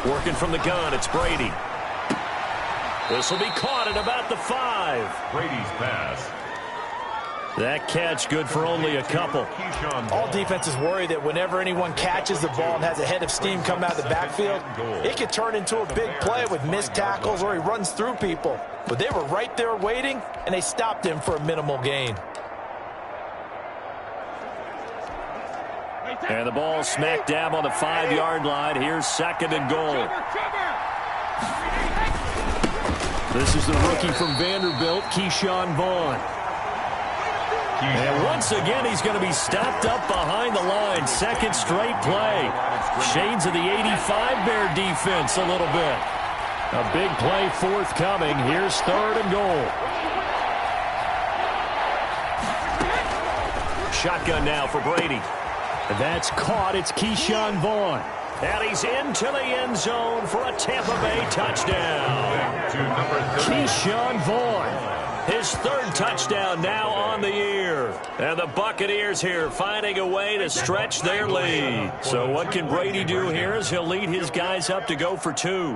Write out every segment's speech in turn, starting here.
Working from the gun, it's Brady. This will be caught at about the 5. Brady's pass. That catch good for only a couple. All defenses worry that whenever anyone catches the ball and has a head of steam come out of the backfield, it could turn into a big play with missed tackles or he runs through people. But they were right there waiting, and they stopped him for a minimal gain. And the ball smack dab on the 5-yard line. Here's 2nd and goal. This is the rookie from Vanderbilt, Keyshawn Vaughn. And once again, he's going to be stopped up behind the line. 2nd straight play. Shades of the 85 Bear defense a little bit. A big play forthcoming. Here's 3rd and goal. Shotgun now for Brady. That's caught. It's Keyshawn Vaughn. And he's into the end zone for a Tampa Bay touchdown. Keyshawn Vaughn. His 3rd touchdown now on the year. And the Buccaneers here finding a way to stretch their lead. So what can Brady do here as he'll lead his guys up to go for 2.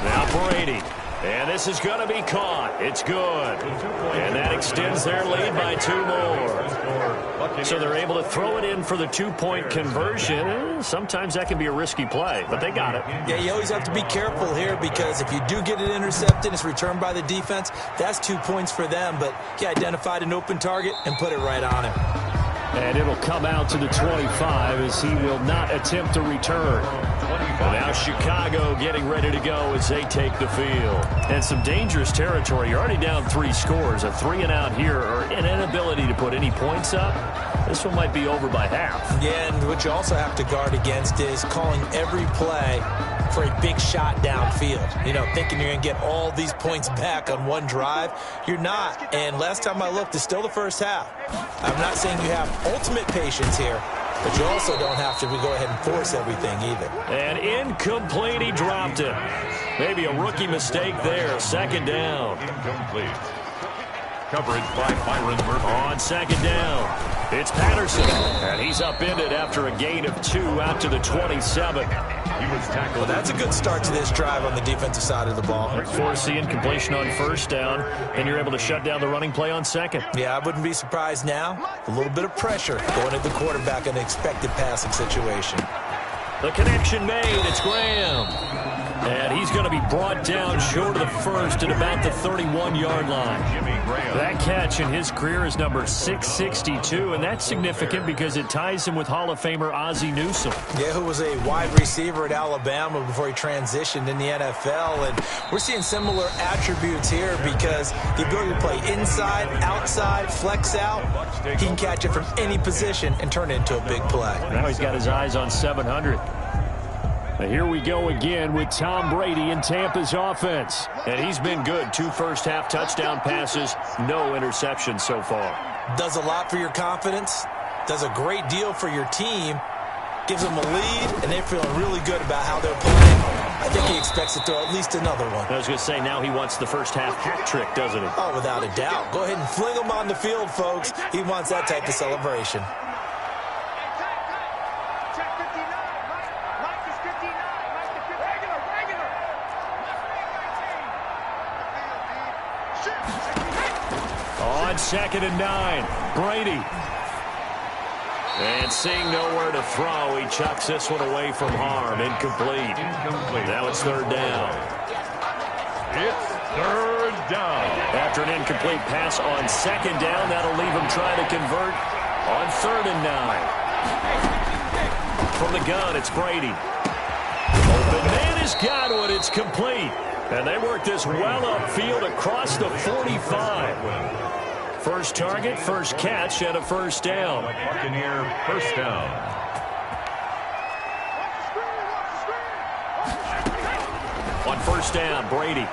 Now Brady. And this is going to be caught. It's good. And that extends their lead by 2 more. So they're able to throw it in for the 2-point conversion. Sometimes that can be a risky play, but they got it. Yeah, you always have to be careful here because if you do get it intercepted, it's returned by the defense. That's 2 points for them, but he identified an open target and put it right on him. And it'll come out to the 25 as he will not attempt to return. Well, now Chicago getting ready to go as they take the field. And some dangerous territory. You're already down 3 scores. A 3-and-out here or an inability to put any points up. This one might be over by half. Yeah, and what you also have to guard against is calling every play for a big shot downfield. You know, thinking you're going to get all these points back on one drive. You're not. And last time I looked, it's still the first half. I'm not saying you have ultimate patience here, but you also don't have to go ahead and force everything either. And incomplete, he dropped it. Maybe a rookie mistake there. 2nd down. Incomplete. Coverage by Byron Murphy. On 2nd down, it's Patterson. And he's upended after a gain of 2 out to the 27. He was tackled. Well, that's a good start to this drive on the defensive side of the ball. Force the incompletion on 1st down, and you're able to shut down the running play on 2nd. Yeah, I wouldn't be surprised now. A little bit of pressure going at the quarterback in an expected passing situation. The connection made. It's Graham. And he's going to be brought down short of the 1st at about the 31-yard line. That catch in his career is number 662, and that's significant because it ties him with Hall of Famer Ozzie Newsome. Yeah, who was a wide receiver at Alabama before he transitioned in the NFL. And we're seeing similar attributes here because the ability to play inside, outside, flex out, he can catch it from any position and turn it into a big play. Now he's got his eyes on 700. Here we go again with Tom Brady in Tampa's offense. And he's been good. 2 first-half touchdown passes, no interceptions so far. Does a lot for your confidence, does a great deal for your team, gives them a lead, and they're feeling really good about how they're playing. I think he expects to throw at least another one. I was going to say, now he wants the first-half hat trick, doesn't he? Oh, without a doubt. Go ahead and fling him on the field, folks. He wants that type of celebration. On 2nd and 9, Brady. And seeing nowhere to throw, he chucks this one away from harm. Incomplete. Now it's 3rd down. It's 3rd down. After an incomplete pass on 2nd down, that'll leave him trying to convert on 3rd and 9. From the gun, it's Brady. Open man has got it. It's complete. And they work this well upfield across the 45. First target, first catch, and a 1st down. Buccaneer 1st down. On 1st down, Brady.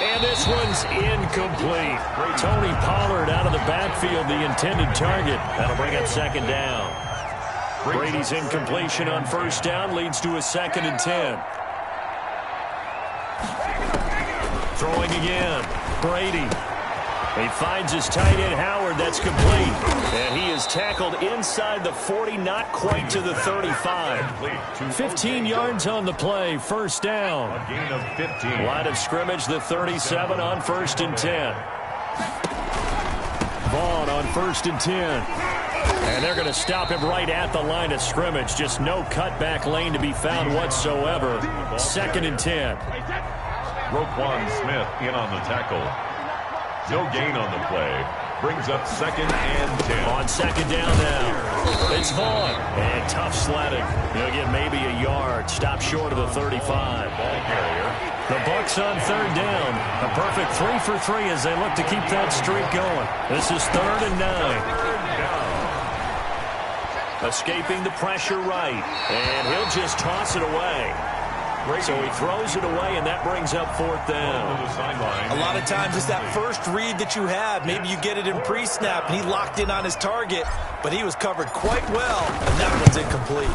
And this one's incomplete. Tony Pollard out of the backfield, the intended target. That'll bring up 2nd down. Brady's incompletion on 1st down leads to a 2nd and 10. Throwing again, Brady. He finds his tight end, Howard. That's complete. And he is tackled inside the 40, not quite to the 35. 15 yards on the play, first down. A gain of 15. Line of scrimmage, the 37 on 1st and 10. Vaughn on 1st and 10. And they're going to stop him right at the line of scrimmage. Just no cutback lane to be found whatsoever. 2nd and 10. Roquan Smith in on the tackle. No gain on the play. Brings up 2nd and 10. On 2nd down now. It's Vaughn. And tough sledding. He'll get maybe a yard. Stop short of the 35. Ball carrier. The Bucs on 3rd down. A perfect 3 for 3 as they look to keep that streak going. This is 3rd and 9. Escaping the pressure right. And he'll just toss it away. So he throws it away, and that brings up 4th down. A lot of times it's that first read that you have. Maybe you get it in pre-snap, and he locked in on his target, but he was covered quite well, and that one's incomplete.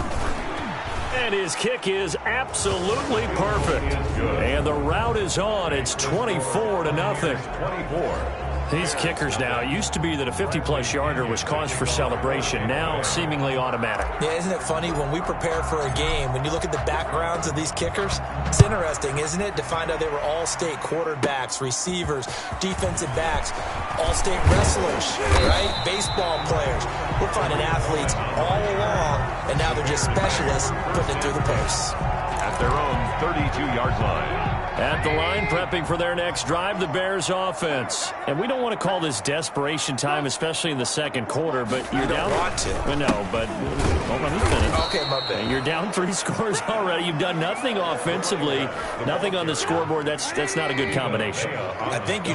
And his kick is absolutely perfect. And the route is on. It's 24-0. 24. These kickers now, it used to be that a 50-plus yarder was cause for celebration. Now seemingly automatic. Yeah, isn't it funny when we prepare for a game, when you look at the backgrounds of these kickers, it's interesting, isn't it, to find out they were all-state quarterbacks, receivers, defensive backs, all-state wrestlers, right? Baseball players. We're finding athletes all along, and now they're just specialists putting it through the posts. At their own 32-yard line. At the line, prepping for their next drive, the Bears offense. And we don't want to call this desperation time, especially in the 2nd quarter, but you're down. Don't want to. Well, no, but hold on, let me finish. Okay, my bad. You're down 3 scores already. You've done nothing offensively, nothing on the scoreboard. That's not a good combination. I think you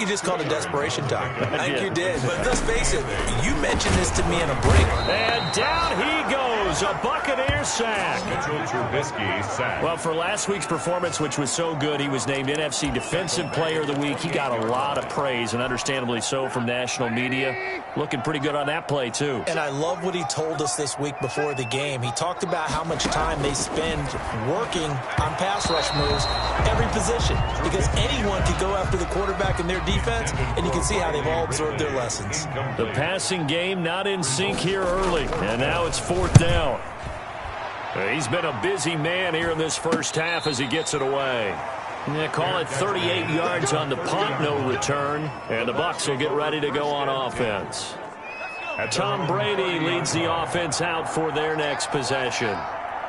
just called it desperation time. I think you did. But let's face it, you mentioned this to me in a break. And down he goes, a Buccaneer sack. Mitchell Trubisky sack. Well, for last week's performance, which was so good, he was named NFC Defensive Player of the Week. He got a lot of praise, and understandably so, from national media. Looking pretty good on that play, too. And I love what he told us this week before the game. He talked about how much time they spend working on pass rush moves, every position, because anyone could go after the quarterback in their defense, and you can see how they've all absorbed their lessons. The passing game not in sync here early, and now it's 4th down. He's been a busy man here in this first half as he gets it away. Yeah, call it 38 yards on the punt, no return. And the Bucs will get ready to go on offense. Tom Brady leads the offense out for their next possession.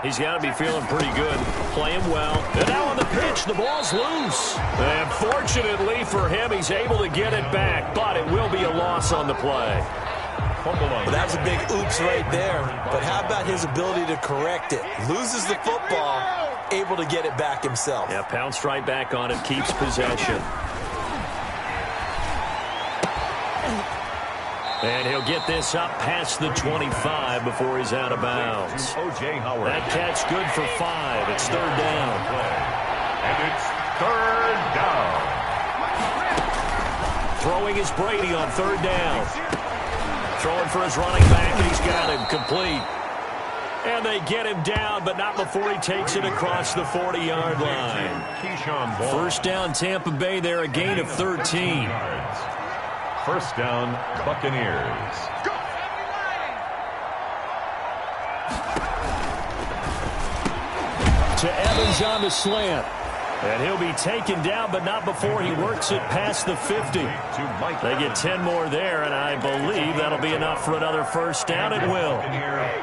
He's got to be feeling pretty good, playing well. And now on the pitch, the ball's loose. And fortunately for him, he's able to get it back, but it will be a loss on the play. Well, that was a big oops right there. But how about his ability to correct it? Loses the football, able to get it back himself. Yeah, pounced right back on it, keeps possession. And he'll get this up past the 25 before he's out of bounds. O.J. Howard. That catch good for 5. It's 3rd down. And it's 3rd down. Throwing is Brady on 3rd down. Throwing for his running back, and he's got him complete. And they get him down, but not before he takes it across the 40-yard line. 1st down, Tampa Bay there, a gain of 13. 1st down, Buccaneers. To Evans on the slant. And he'll be taken down, but not before he works it past the 50. They get 10 more there, and I believe that'll be enough for another 1st down. It will.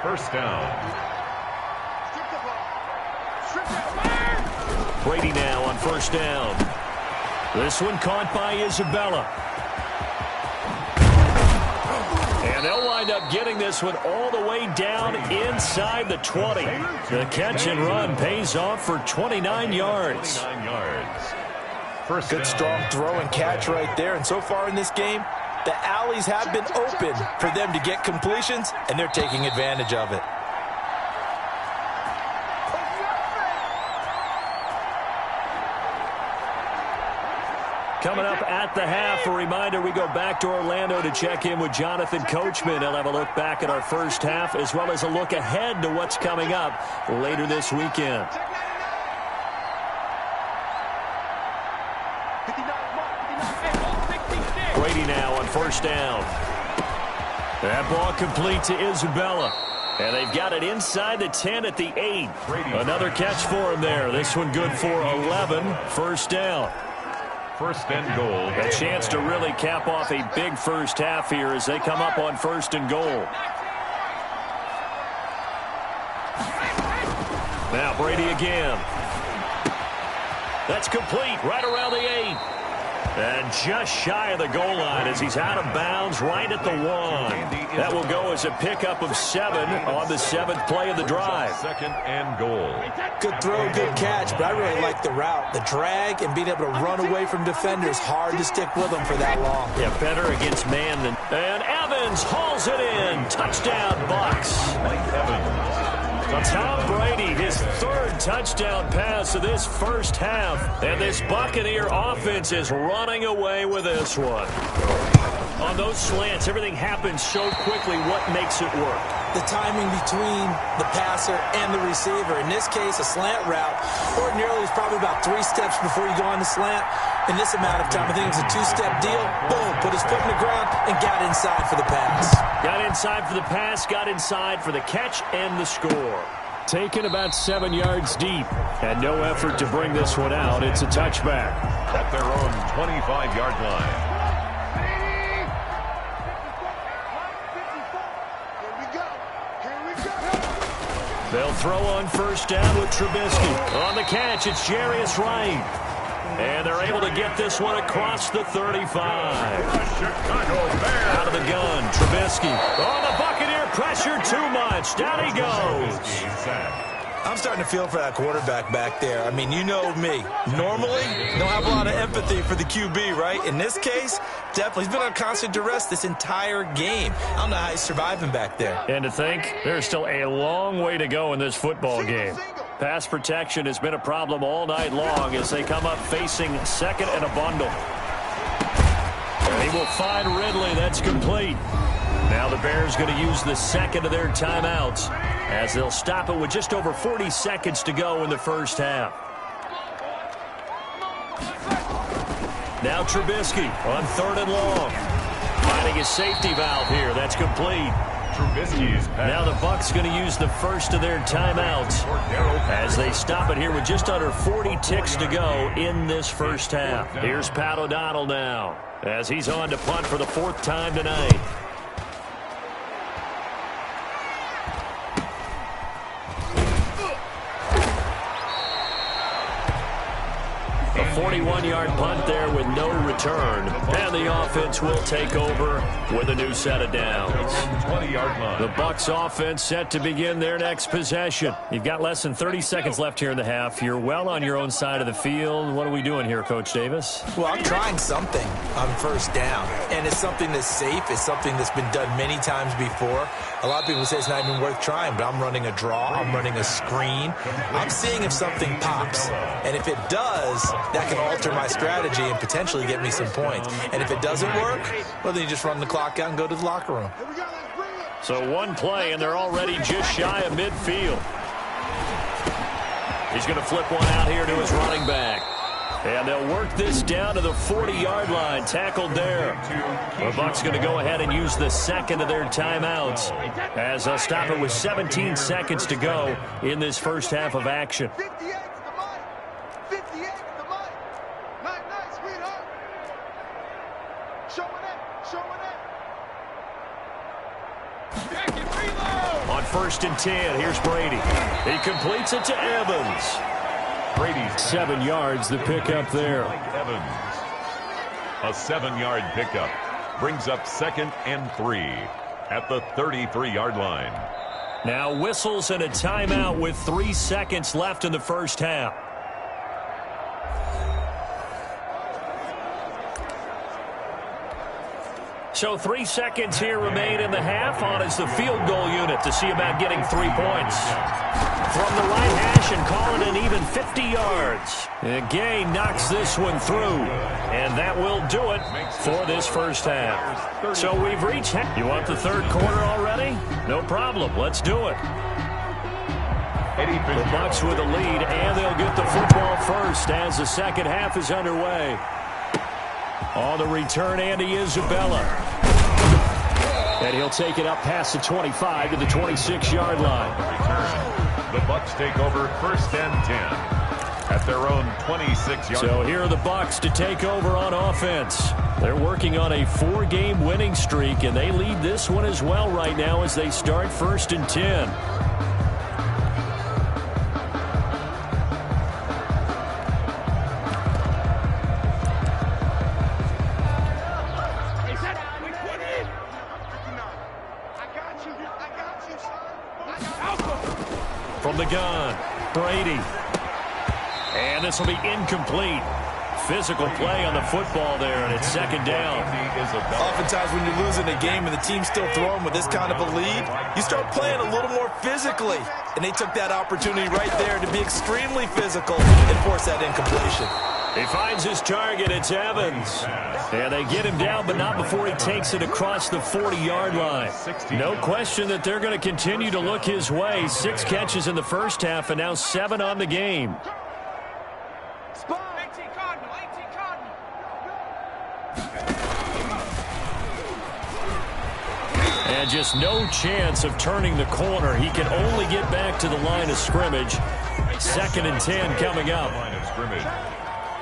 1st down. Brady now on 1st down. This one caught by Isabella. And they'll wind up getting this one all the way down inside the 20. The catch and run pays off for 29 yards. Good strong throw and catch right there. And so far in this game, the alleys have been open for them to get completions, and they're taking advantage of it. Coming up at the half, a reminder, we go back to Orlando to check in with Jonathan Coachman. He'll have a look back at our first half as well as a look ahead to what's coming up later this weekend. Brady now on first down. That ball complete to Isabella. And they've got it inside the 10 at the 8. Another catch for him there. This one good for 11. First down. First and goal. A chance to really cap off a big first half here as they come up on first and goal. Now Brady again. That's complete right around the 8. And just shy of the goal line as he's out of bounds right at the 1. That will go as a pickup of 7 on the 7th play of the drive. Second and goal. Good throw, good catch, but I really like the route. The drag and being able to run away from defenders, hard to stick with them for that long. Yeah, better against man than... And Evans hauls it in. Touchdown, Bucs. Evans. Tom Brady, his 3rd touchdown pass of this first half. And this Buccaneer offense is running away with this one. On those slants, everything happens so quickly. What makes it work? The timing between the passer and the receiver. In this case, a slant route ordinarily is probably about 3 steps before you go on the slant. In this amount of time, I think it was a 2-step deal. Boom, put his foot in the ground and got inside for the pass. Got inside for the pass, got inside for the catch and the score. Taken about 7 yards deep. And no effort to bring this one out. It's a touchback. At their own 25-yard line. They'll throw on first down with Trubisky. On the catch, it's Jarius Wright. And they're able to get this one across the 35. Out of the gun, Trubisky. Oh, the Buccaneer pressure too much. Down he goes. I'm starting to feel for that quarterback back there. I mean, you know me. Normally, don't have a lot of empathy for the QB, right? In this case, definitely. He's been on constant duress this entire game. I don't know how he's surviving back there. And to think, there's still a long way to go in this football game. Pass protection has been a problem all night long as they come up facing second and a bundle. And he will find Ridley. That's complete. Now the Bears going to use the second of their timeouts as they'll stop it with just over 40 seconds to go in the first half. Now Trubisky on 3rd and long. Finding his safety valve here. That's complete. Trubisky's pass. Now the Bucs going to use the first of their timeouts as they stop it here with just under 40 ticks to go in this first half. Here's Pat O'Donnell now as he's on to punt for the 4th time tonight. A 41-yard punt there with no return. And the offense will take over with a new set of downs. 20-yard line. The Bucs offense set to begin their next possession. You've got less than 30 seconds left here in the half. You're well on your own side of the field. What are we doing here, Coach Davis? Well, I'm trying something on first down. And it's something that's safe. It's something that's been done many times before. A lot of people say it's not even worth trying, but I'm running a draw. I'm running a screen. I'm seeing if something pops. And if it does, that can alter my strategy and potentially get me some points. And if it doesn't work, well, then you just run the clock out and go to the locker room. So one play, and they're already just shy of midfield. He's going to flip one out here to his running back. And they'll work this down to the 40-yard line. Tackled there. The Bucs going to go ahead and use the second of their timeouts as they'll stop it with 17 seconds to go in this first half of action. On 1st and 10, here's Brady. He completes it to Evans. Brady's 7 yards, the pickup there. Evans. A 7-yard pickup brings up 2nd and 3 at the 33-yard line. Now whistles and a timeout with 3 seconds left in the first half. So 3 seconds here remain in the half. On is the field goal unit to see about getting 3 points. From the right hash and call it an even 50 yards. And Gay knocks this one through. And that will do it for this first half. So we've reached... You want the third quarter already? No problem. Let's do it. The Bucs with a lead, and they'll get the football first as the second half is underway. On the return, Andy Isabella. And he'll take it up past the 25 to the 26-yard line. Return. The Bucs take over 1st and 10 at their own 26-yard. So here are the Bucs to take over on offense. They're working on a 4-game winning streak, and they lead this one as well right now as they start 1st and 10. From the gun, Brady. And this will be incomplete. Physical play on the football there, and it's 2nd down. Oftentimes when you're losing a game and the team's still throwing with this kind of a lead, you start playing a little more physically. And they took that opportunity right there to be extremely physical and force that incompletion. He finds his target. It's Evans. And they get him down, but not before he takes it across the 40-yard line. No question that they're going to continue to look his way. 6 catches in the first half, and now 7 on the game. And just no chance of turning the corner. He can only get back to the line of scrimmage. 2nd and 10 coming up. Line of scrimmage.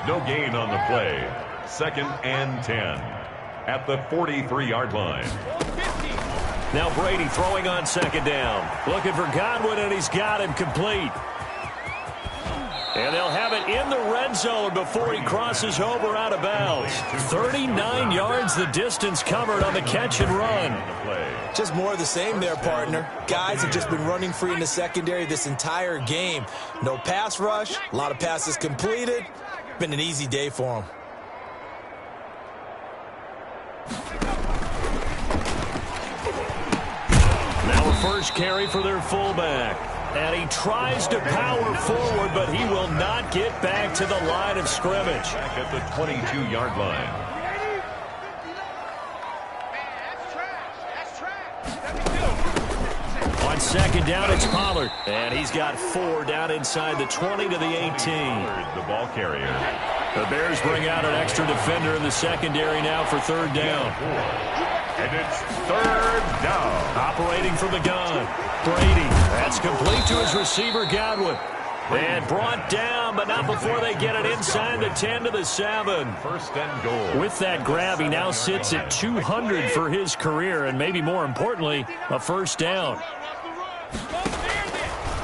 No gain on the play. 2nd and 10 at the 43-yard line. Now Brady throwing on 2nd down. Looking for Godwin, and he's got him complete. And they'll have it in the red zone before he crosses over out of bounds. 39 yards the distance covered on the catch and run. Just more of the same there, partner. Guys have just been running free in the secondary this entire game. No pass rush, a lot of passes completed. Been an easy day for them. Now a first carry for their fullback. And he tries to power forward, but he will not get back to the line of scrimmage. Back at the 22-yard line. On 2nd down, it's Pollard. And he's got 4 down inside the 20 to the 18. The ball carrier. The Bears bring out an extra defender in the secondary now for 3rd down. And it's 3rd down. Operating from the gun. Brady. That's complete to his receiver, Godwin. And brought down, but not before they get it inside the 10 to the 7. 1st and goal. With that grab, he now sits at 200 for his career, and maybe more importantly, a 1st down.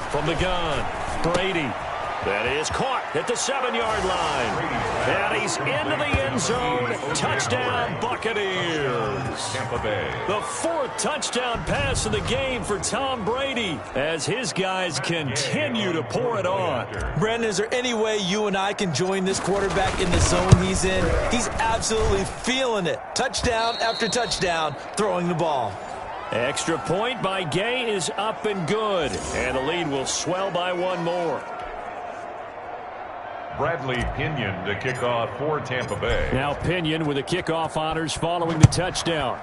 From the gun, Brady. That is caught at the 7-yard line. And he's into the end zone. Touchdown, Buccaneers. Tampa Bay. The 4th touchdown pass of the game for Tom Brady as his guys continue to pour it on. Brandon, is there any way you and I can join this quarterback in the zone he's in? He's absolutely feeling it. Touchdown after touchdown, throwing the ball. Extra point by Gay is up and good. And the lead will swell by 1 more. Bradley Pinion to kick off for Tampa Bay. Now Pinion with the kickoff honors following the touchdown.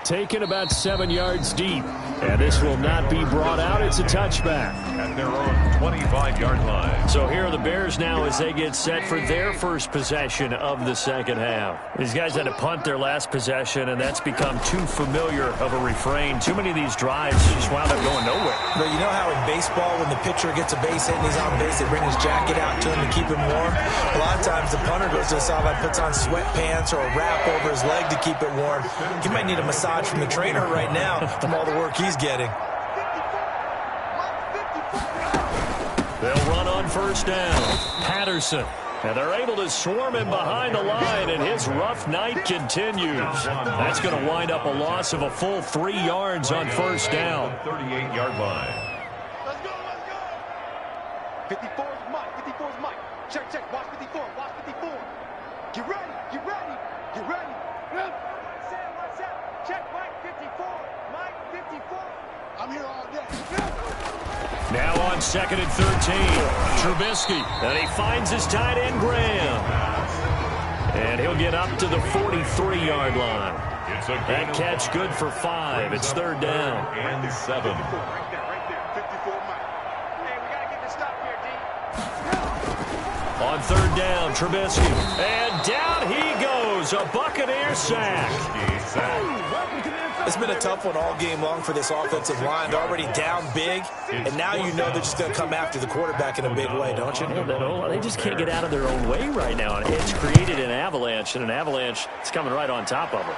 Taken about 7 yards deep. And this will not be brought out. It's a touchback. At their own 25-yard line. So here are the Bears now as they get set for their first possession of the second half. These guys had to punt their last possession, and that's become too familiar of a refrain. Too many of these drives just wound up going nowhere. But you know how in baseball, when the pitcher gets a base hit and he's on base, they bring his jacket out to him to keep him warm? A lot of times the punter goes to the sideline, puts on sweatpants or a wrap over his leg to keep it warm. He might need a massage from the trainer right now from all the work he's getting. They'll run on 1st down. Patterson. And they're able to swarm him behind the line, and his rough night continues. That's going to wind up a loss of a full 3 yards on 1st down. 38-yard line. Let's go, let's go. 54 is Mike, 54 is Mike. Check, check, watch 54, watch 54. Get ready, get ready, get ready. What's that? Check, Mike 54, Mike 54. I'm here all day. Now on 2nd and 13, Trubisky, and he finds his tight end, Graham. And he'll get up to the 43-yard line. That catch good for 5. It's 3rd down. And 7. Right there, 54 Mike. Hey, we got to get this stop here, D. On third down. Trubisky. And down he goes. A Buccaneer sack. It's been a tough one all game long for this offensive line. They're already down big, and now you know they're just going to come after the quarterback in a big way, don't you? They just can't get out of their own way right now. It's created an avalanche, and an avalanche is coming right on top of them.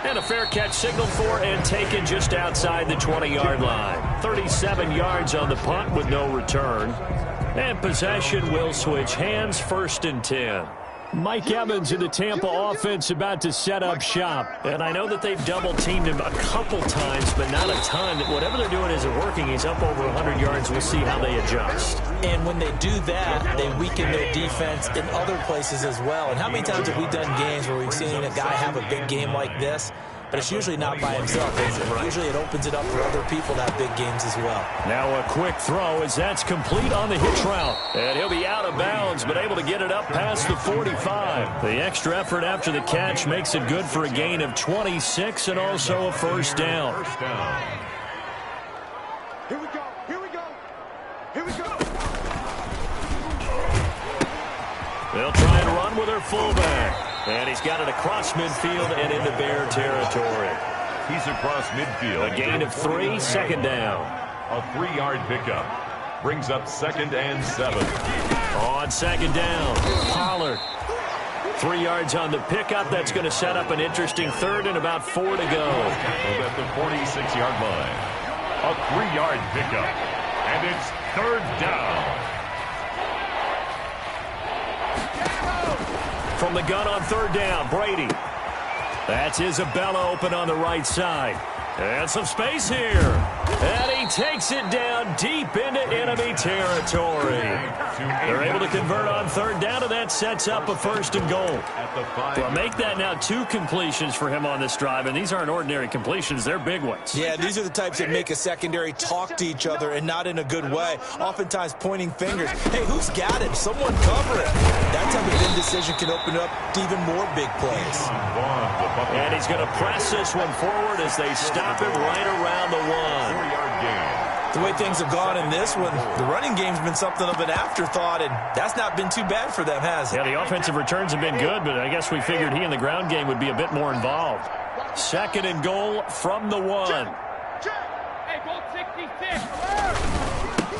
And a fair catch signaled for and taken just outside the 20-yard line. 37 yards on the punt with no return. And possession will switch hands, 1st and 10. Mike Evans in the Tampa offense about to set up shop. And I know that they've double-teamed him a couple times, but not a ton. Whatever they're doing isn't working. He's up over 100 yards. We'll see how they adjust. And when they do that, they weaken their defense in other places as well. And how many times have we done games where we've seen a guy have a big game like this? But it's usually not by himself, is it? Right. Usually it opens it up for other people to have big games as well. Now a quick throw as that's complete on the hitch route. And he'll be out of bounds, but able to get it up past the 45. The extra effort after the catch makes it good for a gain of 26 and also a 1st down. Here we go. Here we go. Here we go. They'll try and run with their fullback. And he's got it across midfield and into Bear territory. He's across midfield. A gain of 3, 2nd down. A 3-yard pickup. Brings up 2nd and 7. On 2nd down, Pollard. 3 yards on the pickup. That's going to set up an interesting 3rd and about 4 to go. At the 46-yard line. A 3-yard pickup. And it's 3rd down. From the gun on 3rd down, Brady. That's Isabella open on the right side. And some space here. And he takes it down deep into enemy territory. They're able to convert on 3rd down, and that sets up a 1st and goal. Well, make that now 2 completions for him on this drive, and these aren't ordinary completions. They're big ones. Yeah, these are the types that make a secondary talk to each other and not in a good way. Oftentimes pointing fingers. Hey, who's got him? Someone cover it. That type of indecision can open up to even more big plays. And he's going to press this one forward as they stop him right around the 1. 4-yard gain. The way things have gone in this one, the running game's been something of an afterthought, and that's not been too bad for them, has it? Yeah, the offensive returns have been good, but I guess we figured he in the ground game would be a bit more involved. 2nd and goal from the 1. Hey, goal 66.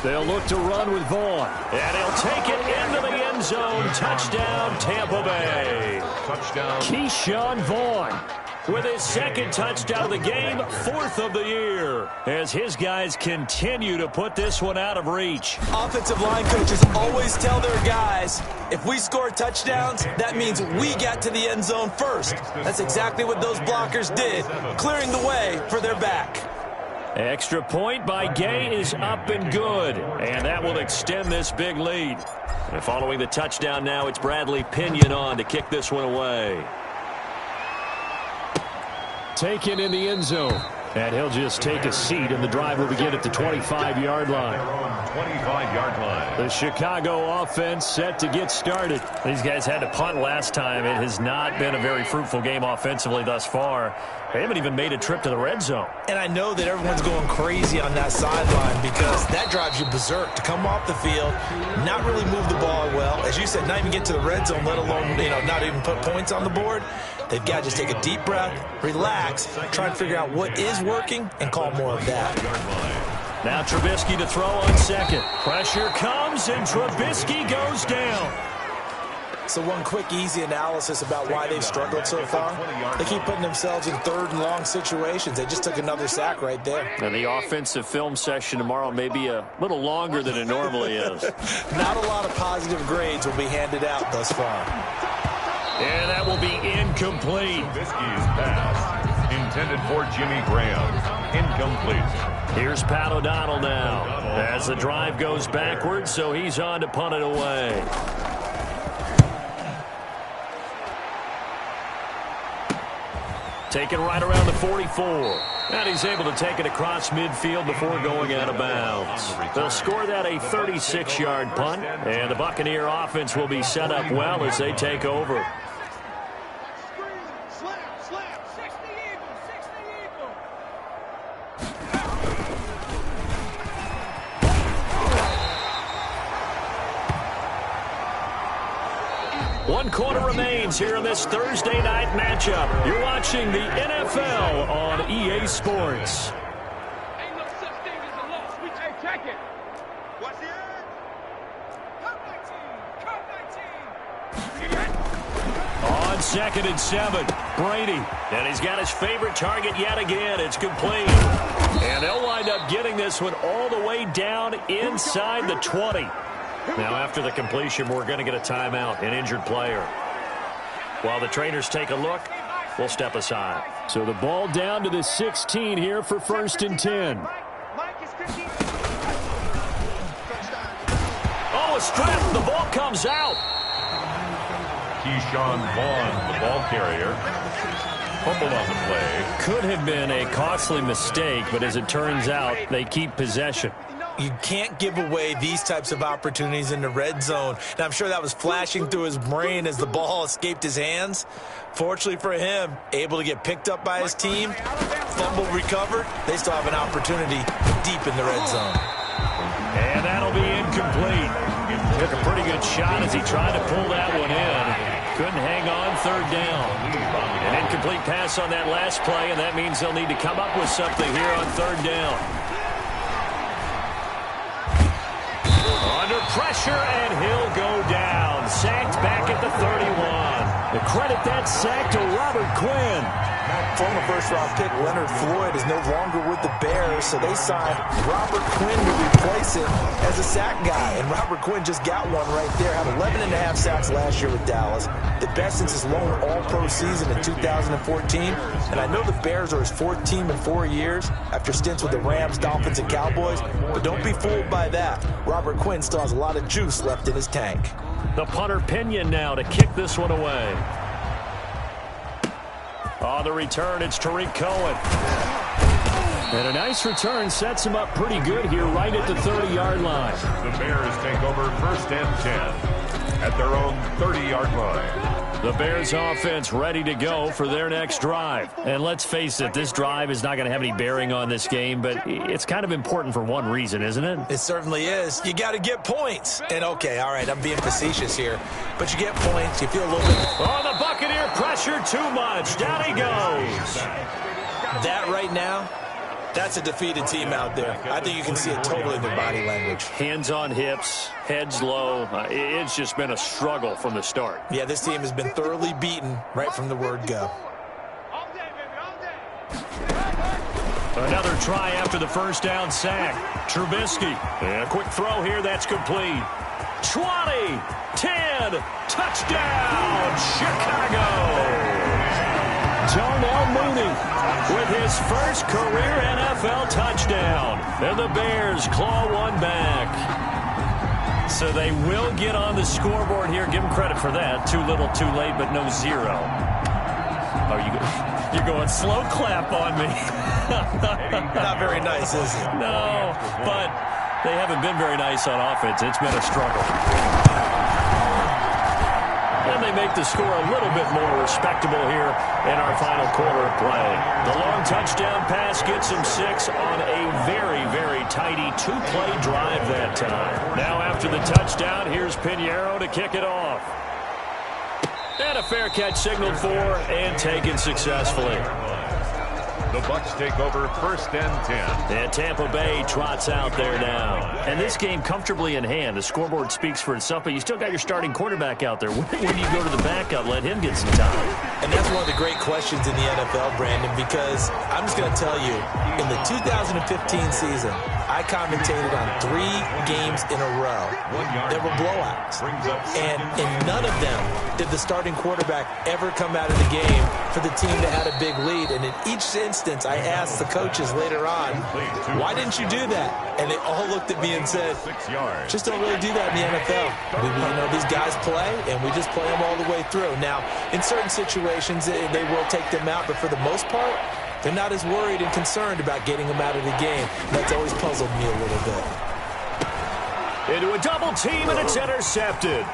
They'll look to run with Vaughn. And he'll take it into the end zone. Touchdown, Tampa Bay. Touchdown. Keyshawn Vaughn with his 2nd touchdown of the game, 4th of the year, as his guys continue to put this one out of reach. Offensive line coaches always tell their guys, if we score touchdowns, that means we got to the end zone first. That's exactly what those blockers did, clearing the way for their back. Extra point by Gay is up and good, and that will extend this big lead. And following the touchdown now, it's Bradley Pinion on to kick this one away. Taken in the end zone. And he'll just take a seat, and the drive will begin at the 25-yard line. 25-yard line. The Chicago offense set to get started. These guys had to punt last time. It has not been a very fruitful game offensively thus far. They haven't even made a trip to the red zone. And I know that everyone's going crazy on that sideline because that drives you berserk to come off the field, not really move the ball well. As you said, not even get to the red zone, let alone, not even put points on the board. They've got to just take a deep breath, relax, try and figure out what is working, and call more of that. Now Trubisky to throw on 2nd. Pressure comes, and Trubisky goes down. So one quick, easy analysis about why they've struggled so far. They keep putting themselves in 3rd and long situations. They just took another sack right there. And the offensive film session tomorrow may be a little longer than it normally is. Not a lot of positive grades will be handed out thus far. And that will be incomplete. Trubisky's pass intended for Jimmy Graham. Incomplete. Here's Pat O'Donnell now as the drive goes backwards, so he's on to punt it away. Taken right around the 44. And he's able to take it across midfield before going out of bounds. They'll score that a 36-yard punt, and the Buccaneer offense will be set up well as they take over. One quarter remains here in this Thursday night matchup. You're watching the NFL on EA Sports. Ain't no such thing as a loss. We check it. What's the end? On 2nd and 7, Brady. And he's got his favorite target yet again. It's complete. And they'll wind up getting this one all the way down inside the 20. Now, after the completion, we're going to get a timeout, an injured player. While the trainers take a look, we'll step aside. So the ball down to the 16 here for 1st and 10. Oh, a strip. The ball comes out. Keyshawn Vaughn, the ball carrier. Fumbled on the play. Could have been a costly mistake, but as it turns out, they keep possession. You can't give away these types of opportunities in the red zone. And I'm sure that was flashing through his brain as the ball escaped his hands. Fortunately for him, able to get picked up by his team, fumble recovered. They still have an opportunity deep in the red zone. And that'll be incomplete. Took a pretty good shot as he tried to pull that one in. Couldn't hang on 3rd down. An incomplete pass on that last play, and that means they'll need to come up with something here on 3rd down. Under pressure, and he'll go down. Sacked back at the 31. The credit that sack to Robert Quinn. Former first-round pick Leonard Floyd is no longer with the Bears, so they signed Robert Quinn to replace him as a sack guy. And Robert Quinn just got one right there. Had 11.5 sacks last year with Dallas. The best since his lone all-pro season in 2014. And I know the Bears are his 4th team in 4 years after stints with the Rams, Dolphins, and Cowboys. But don't be fooled by that. Robert Quinn still has a lot of juice left in his tank. The punter Pinion now to kick this one away. On the return, it's Tariq Cohen. And a nice return sets him up pretty good here right at the 30-yard line. The Bears take over 1st and 10 at their own 30-yard line. The Bears offense ready to go for their next drive. And let's face it, this drive is not going to have any bearing on this game, but it's kind of important for one reason, isn't it? It certainly is. You got to get points. And okay, all right, I'm being facetious here, but you get points, you feel a little bit. Oh, the Buccaneer pressure too much. Down he goes. That right now, that's a defeated team out there. I think you can see it totally in their body language. Hands on hips, heads low. It's just been a struggle from the start. Yeah, this team has been thoroughly beaten right from the word go. All day, baby, all day. Another try after the 1st down sack. Trubisky. And a quick throw here that's complete. 20, 10, touchdown, Chicago. Darnell Mooney with his first career NFL touchdown. And the Bears claw one back. So they will get on the scoreboard here. Give them credit for that. Too little, too late, but no 0. Oh, you're going slow clap on me. Not very nice, is it? No, but they haven't been very nice on offense. It's been a struggle. And they make the score a little bit more respectable here in our final quarter of play. The long touchdown pass gets them 6 on a very, very tidy 2-play drive that time. Now after the touchdown, here's Pinheiro to kick it off. And a fair catch signaled for and taken successfully. The Bucs take over 1st and 10. And Tampa Bay trots out there now. And this game comfortably in hand. The scoreboard speaks for itself, but you still got your starting quarterback out there. When do you go to the backup? Let him get some time. And that's one of the great questions in the NFL, Brandon, because I'm just going to tell you, in the 2015 season, I commentated on 3 games in a row. There were blowouts. And in none of them did the starting quarterback ever come out of the game for the team that had a big lead. And in each instance, I asked the coaches later on, why didn't you do that? And they all looked at me and said, just don't really do that in the NFL. These guys play, and we just play them all the way through. Now, in certain situations, they will take them out, but for the most part, they're not as worried and concerned about getting them out of the game. That's always puzzled me a little bit. Into a double team, and it's intercepted.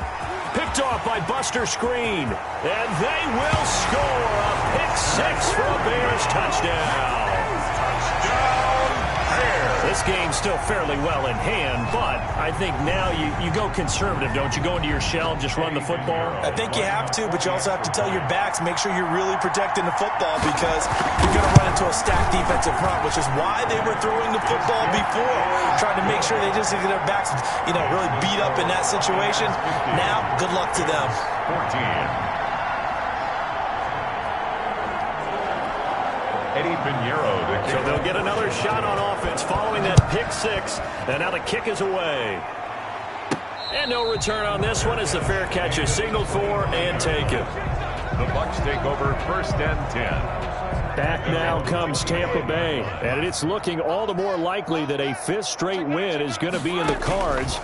Picked off by Buster Screen. And they will score a pick 6 for a Bears touchdown. Touchdown, Bears. This game's still fairly well in hand, but I think now you go conservative, don't you? Go into your shell and just run the football? I think you have to, but you also have to tell your backs, make sure you're really protecting the football because you're going to run into a stacked defensive front, which is why they were throwing the football before, trying to make sure they just get their backs, really beat up in that situation. Now, good luck to them. 14. So they'll get another shot on offense following that pick six. And now the kick is away. And no return on this one as the fair catch is signaled for and taken. The Bucs take over 1st and 10. Back now comes Tampa Bay. And it's looking all the more likely that a 5th straight win is going to be in the cards.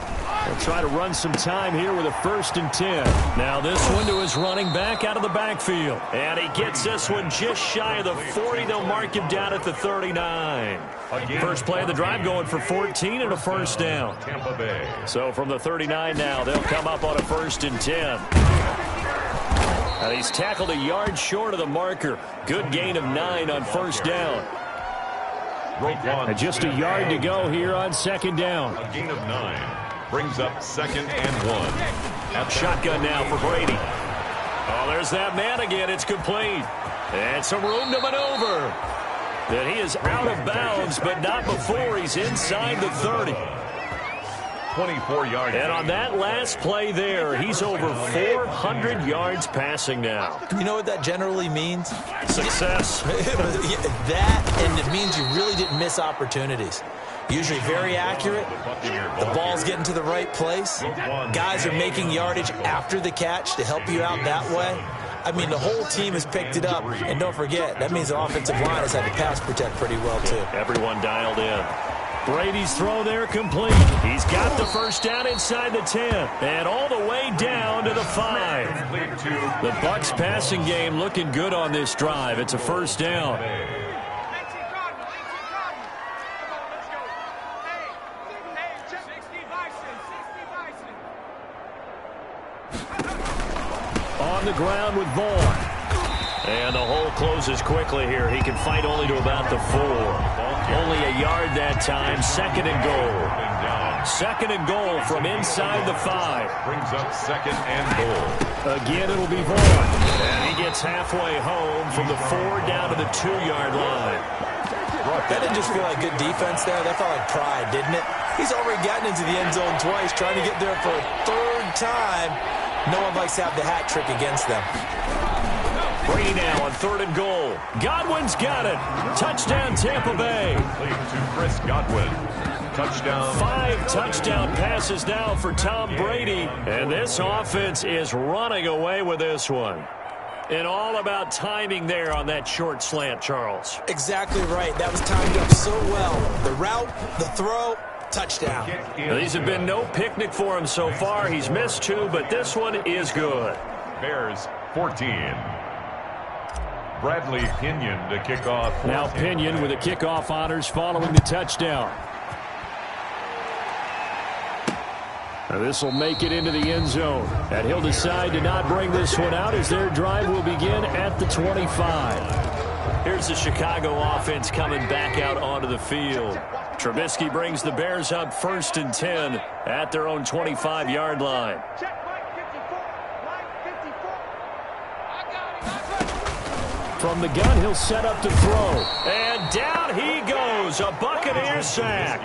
They'll try to run some time here with a 1st and 10. Now this one to his running back out of the backfield. And he gets this one just shy of the 40. They'll mark him down at the 39. First play of the drive going for 14 and a 1st down. Tampa Bay. So from the 39 now, they'll come up on a 1st and 10. Now he's tackled a yard short of the marker. Good gain of 9 on 1st down. And just a yard to go here on 2nd down. A gain of 9. Brings up 2nd and 1. Shotgun now for Brady. Oh, there's that man again. It's complete. And some room to maneuver. Then he is out of bounds, but not before he's inside the 30. 24 yards. And on that last play there, he's over 400 yards passing now. You know what that generally means? Success. That, and it means you really didn't miss opportunities. Usually very accurate. The ball's getting to the right place. Guys are making yardage after the catch to help you out that way. I mean, the whole team has picked it up. And don't forget, that means the offensive line has had to pass protect pretty well, too. Everyone dialed in. Brady's throw there complete. He's got the 1st down inside the 10. And all the way down to the 5. The Bucs passing game looking good on this drive. It's a 1st down. On the ground with Vaughn. And the hole closes quickly here. He can fight only to about the 4. Only a yard that time. 2nd and goal. 2nd and goal from inside the 5. Brings up 2nd and goal. Again, it'll be Vaughn. And he gets halfway home from the 4 down to the 2-yard line. That didn't just feel like good defense there. That felt like pride, didn't it? He's already gotten into the end zone twice, trying to get there for a 3rd time. No one likes to have the hat trick against them. Brady now on 3rd and goal. Godwin's got it. Touchdown, Tampa Bay. To Chris Godwin. Touchdown. 5 touchdown passes now for Tom Brady. And this offense is running away with this one. And all about timing there on that short slant, Charles. Exactly right. That was timed up so well. The route, the throw, touchdoon. Now, these have been no picnic for him so far. He's missed 2, but this one is good. Bears 14. Bradley Pinion to kick off. Now Pinion with the kickoff honors following the touchdown. Now this will make it into the end zone. And he'll decide to not bring this one out as their drive will begin at the 25. Here's the Chicago offense coming back out onto the field. Trubisky brings the Bears up 1st and 10 at their own 25-yard line. From the gun, he'll set up to throw. And down he goes. A Buccaneer sack.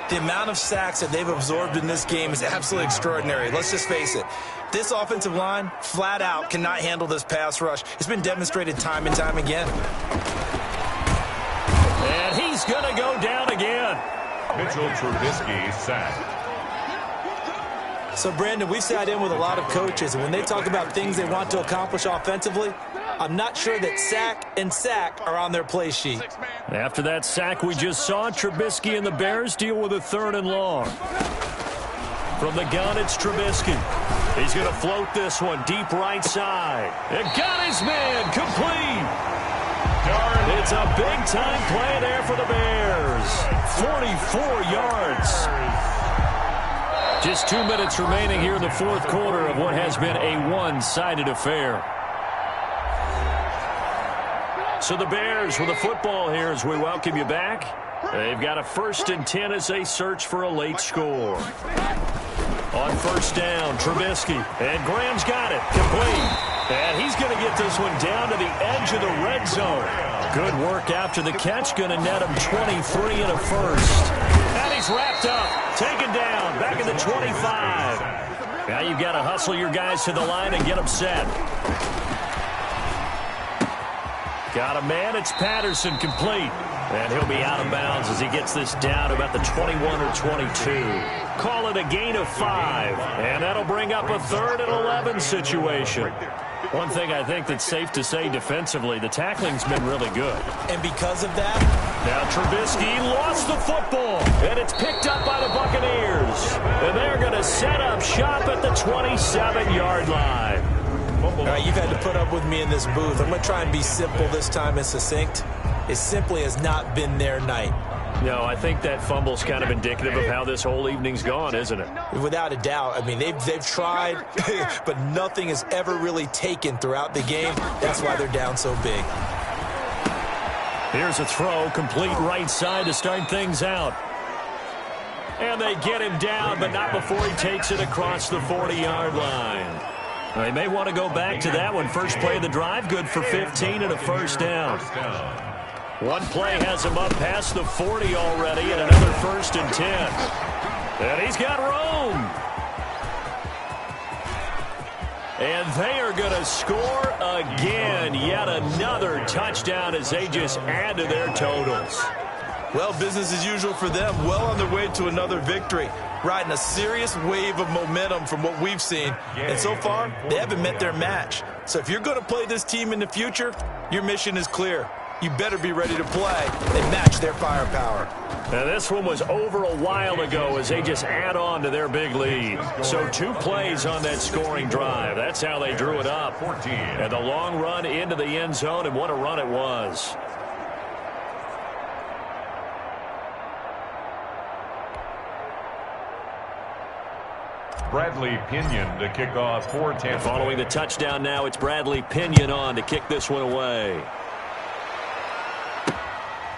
The amount of sacks that they've absorbed in this game is absolutely extraordinary. Let's just face it. This offensive line, flat out, cannot handle this pass rush. It's been demonstrated time and time again. And he's going to go down again. Mitchell Trubisky sacked. So, Brandon, we've sat in with a lot of coaches, and when they talk about things they want to accomplish offensively, I'm not sure that sack and sack are on their play sheet. After that sack we just saw, Trubisky and the Bears deal with a 3rd and long. From the gun, it's Trubisky. He's going to float this one deep right side. And got his man complete. It's a big-time play there for the Bears. 44 yards. Just 2 minutes remaining here in the 4th quarter of what has been a one-sided affair. So the Bears with the football here as we welcome you back. They've got a 1st and 10 as they search for a late score. On 1st down, Trubisky. And Graham's got it. Complete. And he's going to get this one down to the edge of the red zone. Good work after the catch. Going to net him 23 and a first. And he's wrapped up. Taken down. Back in the 25. Now you've got to hustle your guys to the line and get them set. Got a man. It's Patterson, complete. And he'll be out of bounds as he gets this down about the 21 or 22. Call it a gain of 5. And that'll bring up a 3rd and 11 situation. One thing I think that's safe to say defensively, the tackling's been really good. And because of that, now Trubisky lost the football. And it's picked up by the Buccaneers. And they're going to set up shop at the 27-yard line. All right, you've had to put up with me in this booth. I'm going to try and be simple this time and succinct. It simply has not been their night. No, I think that fumble's kind of indicative of how this whole evening's gone, isn't it? Without a doubt. I mean, they've tried, but nothing has ever really taken throughout the game. That's why they're down so big. Here's a throw, complete right side to start things out. And they get him down, but not before he takes it across the 40-yard line. They may want to go back to that one. First play of the drive, good for 15 and a first down. One play has him up past the 40 already, and another 1st and 10. And he's got room. And they are going to score again. Yet another touchdown as they just add to their totals. Well, business as usual for them. Well on their way to another victory. Riding a serious wave of momentum from what we've seen. And so far, they haven't met their match. So if you're going to play this team in the future, your mission is clear. You better be ready to play and match their firepower. Now this one was over a while ago as they just add on to their big lead. So 2 plays on that scoring drive. That's how they drew it up. 14. And the long run into the end zone, and what a run it was. Bradley Pinion to kick off for Tampa. Following the touchdown now, it's Bradley Pinion on to kick this one away.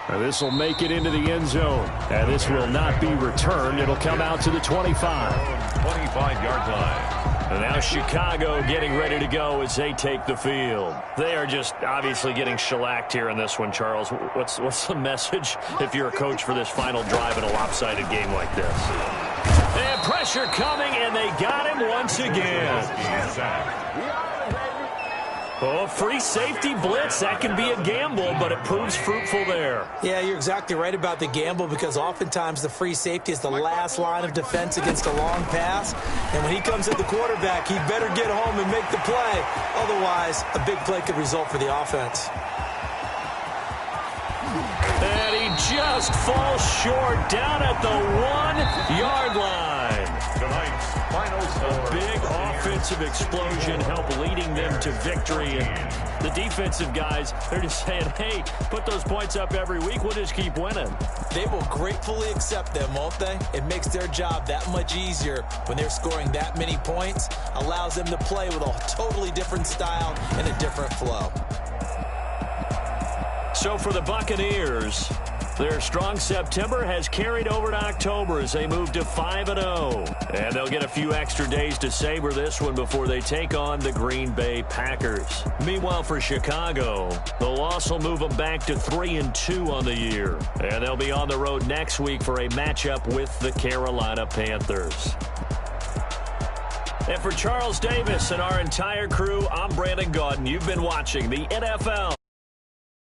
Now this will make it into the end zone. And this will not be returned. It'll come out to the 25. 25-yard line. And now Chicago getting ready to go as they take the field. They are just obviously getting shellacked here in this one, Charles. What's the message if you're a coach for this final drive in a lopsided game like this? And pressure coming, and they got him once again. Oh, free safety blitz. That can be a gamble, but it proves fruitful there. Yeah, you're exactly right about the gamble because oftentimes the free safety is the last line of defense against a long pass. And when he comes at the quarterback, he better get home and make the play. Otherwise, a big play could result for the offense. And he just falls short down at the 1-yard line. Tonight's final score. A big offensive explosion helped leading them to victory. And the defensive guys, they're just saying, hey, put those points up every week. We'll just keep winning. They will gratefully accept them, won't they? It makes their job that much easier when they're scoring that many points. Allows them to play with a totally different style and a different flow. So for the Buccaneers, their strong September has carried over to October as they move to 5-0. And they'll get a few extra days to savor this one before they take on the Green Bay Packers. Meanwhile, for Chicago, the loss will move them back to 3-2 on the year. And they'll be on the road next week for a matchup with the Carolina Panthers. And for Charles Davis and our entire crew, I'm Brandon Gaudin. You've been watching the NFL